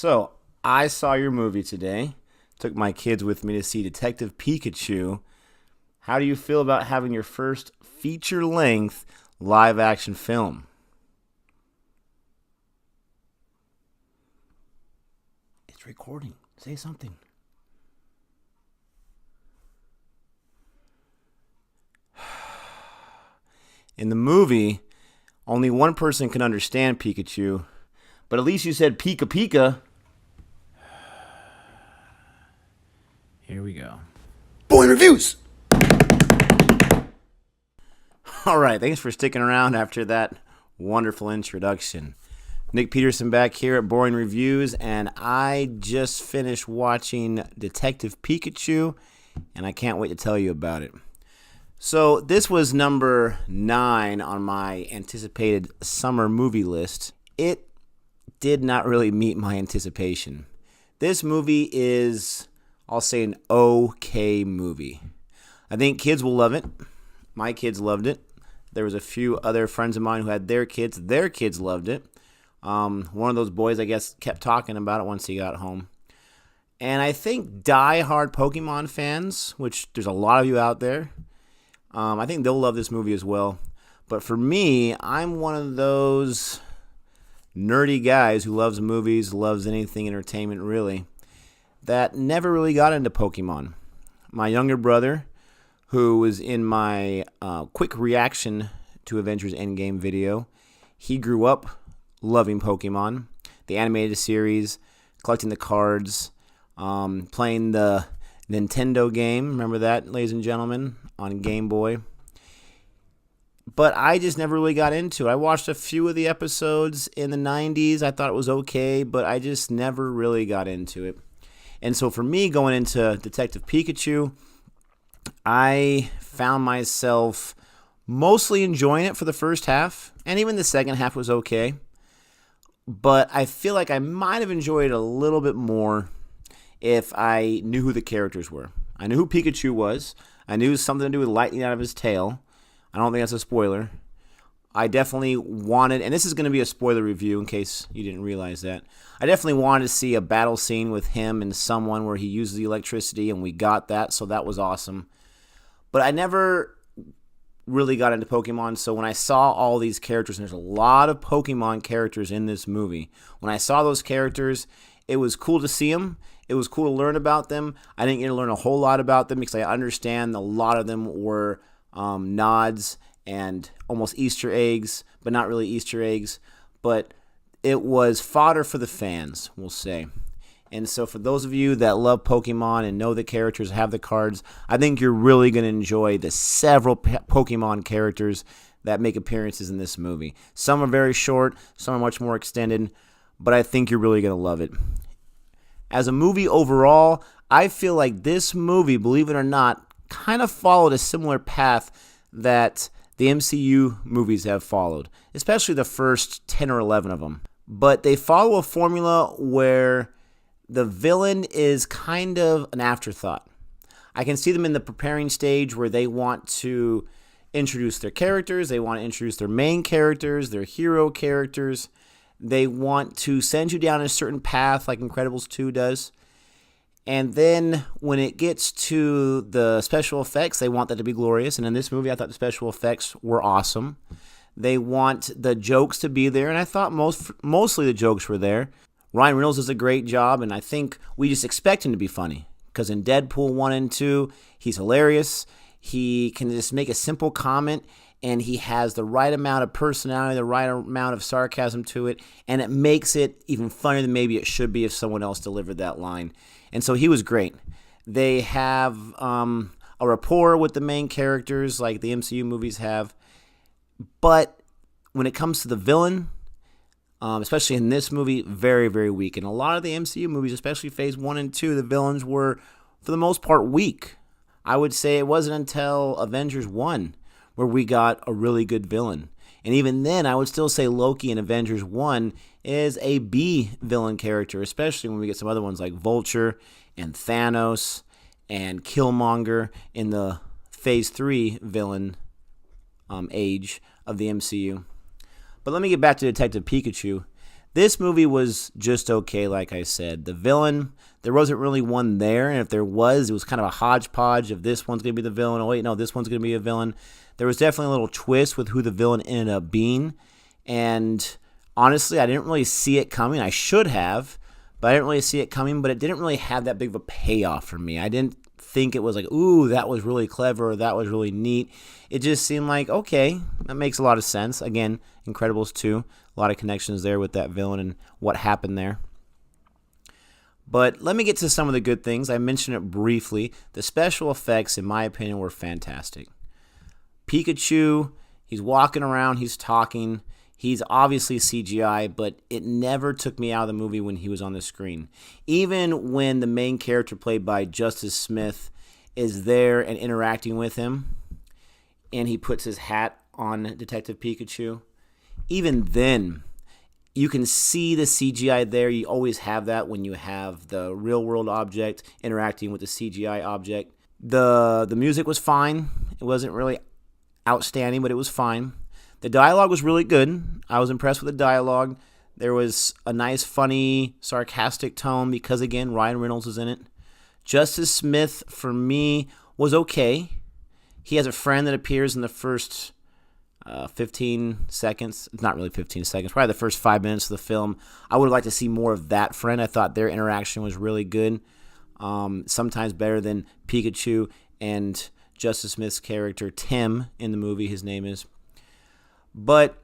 So, I saw your movie today. Took my kids with me to see Detective Pikachu. How do you feel about having your first feature length live action film? It's recording. Say something. In the movie, only one person can understand Pikachu, but at least you said Pika Pika. Here we go. Boy Reviews! All right, thanks for sticking around after that wonderful introduction. Nick Peterson back here at Boring Reviews, and I just finished watching Detective Pikachu, and I can't wait to tell you about it. So this was number 9 on my anticipated summer movie list. It did not really meet my anticipation. This movie is, I'll say, an okay movie. I think kids will love it. My kids loved it. There was a few other friends of mine who had their kids. Their kids loved it. One of those boys, I guess, kept talking about it once he got home. And I think die-hard Pokemon fans, which there's a lot of you out there, I think they'll love this movie as well. But for me, I'm one of those nerdy guys who loves movies, loves anything entertainment really, that never really got into Pokemon. My younger brother, who was in my quick reaction to Avengers Endgame video, he grew up loving Pokemon, the animated series, collecting the cards, playing the Nintendo game. Remember that, ladies and gentlemen, on Game Boy. But I just never really got into it. I watched a few of the episodes in the 90s. I thought it was okay, but I just never really got into it. And so for me, going into Detective Pikachu, I found myself mostly enjoying it for the first half, and even the second half was okay. But I feel like I might have enjoyed it a little bit more if I knew who the characters were. I knew who Pikachu was. I knew it was something to do with lightning out of his tail. I don't think that's a spoiler. I definitely wanted, and this is going to be a spoiler review in case you didn't realize that, I definitely wanted to see a battle scene with him and someone where he uses the electricity, and we got that, so that was awesome. But I never really got into Pokemon, so when I saw all these characters, and there's a lot of Pokemon characters in this movie, when I saw those characters, it was cool to see them. It was cool to learn about them. I didn't get to learn a whole lot about them because I understand a lot of them were nods and almost Easter eggs, but not really Easter eggs. But it was fodder for the fans, we'll say. And so for those of you that love Pokemon and know the characters, have the cards, I think you're really going to enjoy the several Pokemon characters that make appearances in this movie. Some are very short, some are much more extended, but I think you're really going to love it. As a movie overall, I feel like this movie, believe it or not, kind of followed a similar path that the MCU movies have followed, especially the first 10 or 11 of them. But they follow a formula where the villain is kind of an afterthought. I can see them in the preparing stage where they want to introduce their characters, they want to introduce their main characters, their hero characters. They want to send you down a certain path like Incredibles 2 does. And then when it gets to the special effects, they want that to be glorious. And in this movie, I thought the special effects were awesome. They want the jokes to be there, and I thought mostly the jokes were there. Ryan Reynolds does a great job, and I think we just expect him to be funny. Because in Deadpool 1 and 2, he's hilarious. He can just make a simple comment, and he has the right amount of personality, the right amount of sarcasm to it, and it makes it even funnier than maybe it should be if someone else delivered that line. And so he was great. They have a rapport with the main characters like the MCU movies have. But when it comes to the villain, especially in this movie, very, very weak. And a lot of the MCU movies, especially Phase 1 and 2, the villains were, for the most part, weak. I would say it wasn't until Avengers 1 where we got a really good villain. And even then, I would still say Loki in Avengers 1 is a B villain character, especially when we get some other ones like Vulture and Thanos and Killmonger in the Phase 3 villain age of the MCU. But let me get back to Detective Pikachu. This movie was just okay, like I said. The villain, there wasn't really one there, and if there was, it was kind of a hodgepodge of this one's going to be the villain. Oh, wait, no, this one's going to be a villain. There was definitely a little twist with who the villain ended up being, and honestly, I didn't really see it coming. I should have, but I didn't really see it coming, but it didn't really have that big of a payoff for me. I didn't think it was like, ooh, that was really clever, or that was really neat. It just seemed like, okay, that makes a lot of sense. Again, Incredibles 2, a lot of connections there with that villain and what happened there. But let me get to some of the good things. I mentioned it briefly. The special effects, in my opinion, were fantastic. Pikachu, he's walking around, he's talking. He's obviously CGI, but it never took me out of the movie when he was on the screen. Even when the main character played by Justice Smith is there and interacting with him, and he puts his hat on Detective Pikachu, even then, you can see the CGI there. You always have that when you have the real-world object interacting with the CGI object. The music was fine. It wasn't really outstanding, but it was fine. The dialogue was really good. I was impressed with the dialogue. There was a nice, funny, sarcastic tone because, again, Ryan Reynolds is in it. Justice Smith, for me, was okay. He has a friend that appears in the first 15 seconds. It's not really 15 seconds, probably the first 5 minutes of the film. I would have liked to see more of that friend. I thought their interaction was really good. Sometimes better than Pikachu and Justice Smith's character, Tim, in the movie, his name is. But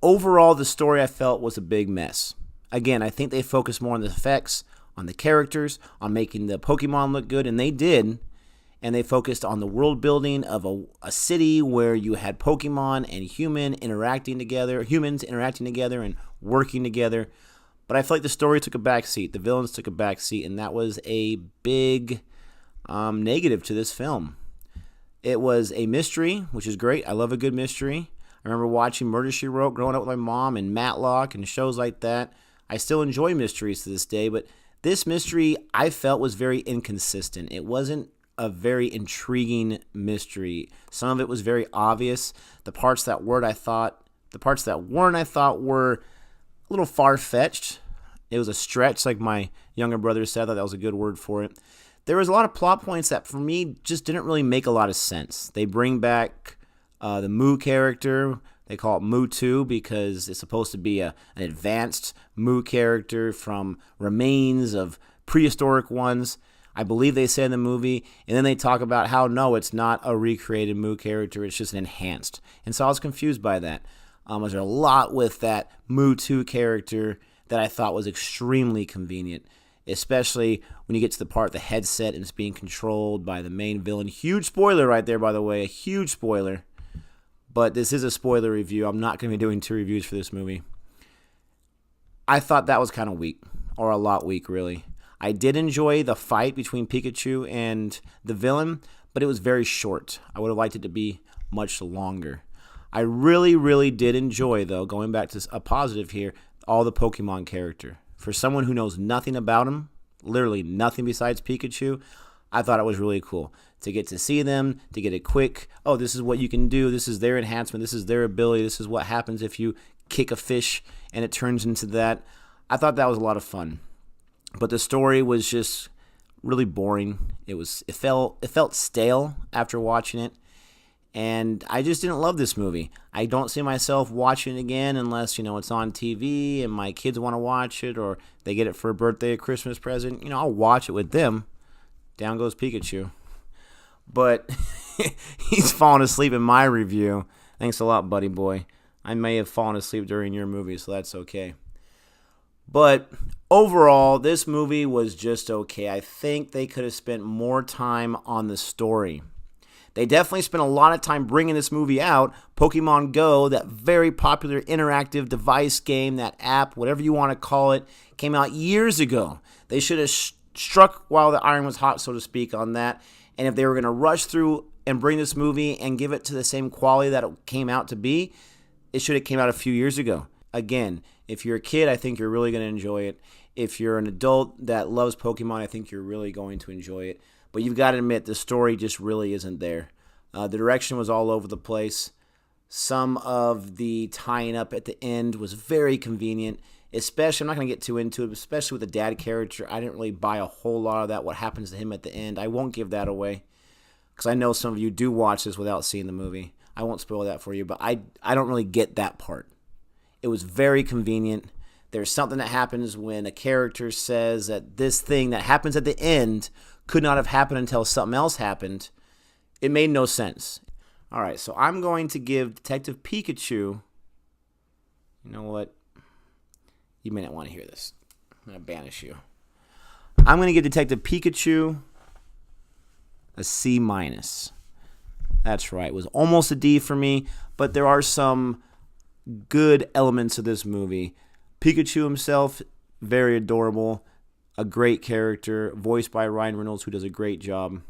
overall, the story I felt was a big mess. Again, I think they focused more on the effects, on the characters, on making the Pokemon look good, and they did. And they focused on the world building of a city where you had Pokemon and humans interacting together and working together. But I feel like the story took a back seat. The villains took a back seat, and that was a big negative to this film. It was a mystery, which is great. I love a good mystery. I remember watching Murder, She Wrote growing up with my mom and Matlock and shows like that. I still enjoy mysteries to this day, but this mystery I felt was very inconsistent. It wasn't a very intriguing mystery. Some of it was very obvious. The parts that weren't, I thought were a little far-fetched. It was a stretch, like my younger brother said. I thought that was a good word for it. There was a lot of plot points that, for me, just didn't really make a lot of sense. They bring back the Moo character. They call it Moo 2 because it's supposed to be an advanced Moo character from remains of prehistoric ones. I believe they say in the movie, and then they talk about how, no, it's not a recreated Moo character, it's just an enhanced. And so I was confused by that. There's a lot with that Moo 2 character that I thought was extremely convenient, especially when you get to the part, the headset, and it's being controlled by the main villain. Huge spoiler right there, by the way, a huge spoiler. But this is a spoiler review. I'm not going to be doing 2 reviews for this movie. I thought that was kind of weak, or a lot weak, really. I did enjoy the fight between Pikachu and the villain, but it was very short. I would have liked it to be much longer. I really, really did enjoy, though, going back to a positive here, all the Pokemon character. For someone who knows nothing about them, literally nothing besides Pikachu, I thought it was really cool to get to see them, to get a quick, oh, this is what you can do, this is their enhancement, this is their ability, this is what happens if you kick a fish and it turns into that. I thought that was a lot of fun. But the story was just really boring. It felt stale after watching it. And I just didn't love this movie. I don't see myself watching it again unless, it's on TV and my kids want to watch it or they get it for a birthday or Christmas present. I'll watch it with them. Down goes Pikachu. But he's fallen asleep in my review. Thanks a lot, buddy boy. I may have fallen asleep during your movie, so that's okay. But overall, this movie was just okay. I think they could have spent more time on the story. They definitely spent a lot of time bringing this movie out. Pokemon Go, that very popular interactive device game, that app, whatever you want to call it, came out years ago. They should have struck while the iron was hot, so to speak, on that. And if they were going to rush through and bring this movie and give it to the same quality that it came out to be, it should have came out a few years ago. Again, if you're a kid, I think you're really going to enjoy it. If you're an adult that loves Pokemon, I think you're really going to enjoy it. But you've got to admit, the story just really isn't there. The direction was all over the place. Some of the tying up at the end was very convenient. Especially, I'm not going to get too into it, especially with the dad character. I didn't really buy a whole lot of that, what happens to him at the end. I won't give that away, because I know some of you do watch this without seeing the movie. I won't spoil that for you, but I don't really get that part. It was very convenient. There's something that happens when a character says that this thing that happens at the end could not have happened until something else happened. It made no sense. All right, so I'm going to give Detective Pikachu, you know what? You may not want to hear this. I'm going to banish you. I'm going to give Detective Pikachu a C-. That's right. It was almost a D for me, but there are some good elements of this movie. Pikachu himself, very adorable, a great character, voiced by Ryan Reynolds, who does a great job.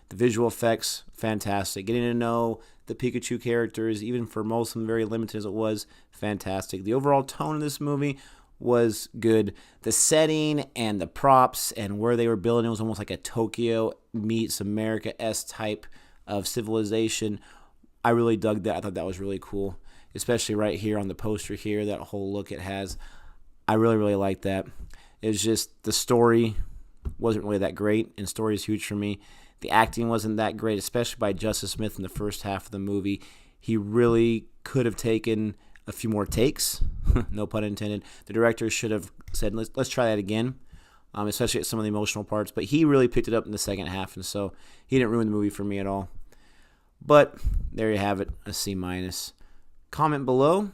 The visual effects, fantastic. Getting to know the Pikachu characters, even for most of them very limited as it was, fantastic. The overall tone of this movie was good. The setting and the props and where they were building, it was almost like a Tokyo meets America-esque type of civilization. I really dug that. I thought that was really cool, especially right here on the poster here, that whole look it has. I really, really like that. It's just the story wasn't really that great, and story is huge for me. The acting wasn't that great, especially by Justice Smith in the first half of the movie. He really could have taken a few more takes, no pun intended. The director should have said, let's try that again, especially at some of the emotional parts. But he really picked it up in the second half, and so he didn't ruin the movie for me at all. But there you have it, a C-. Comment below,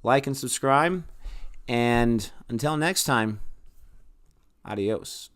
like and subscribe, and until next time, adios.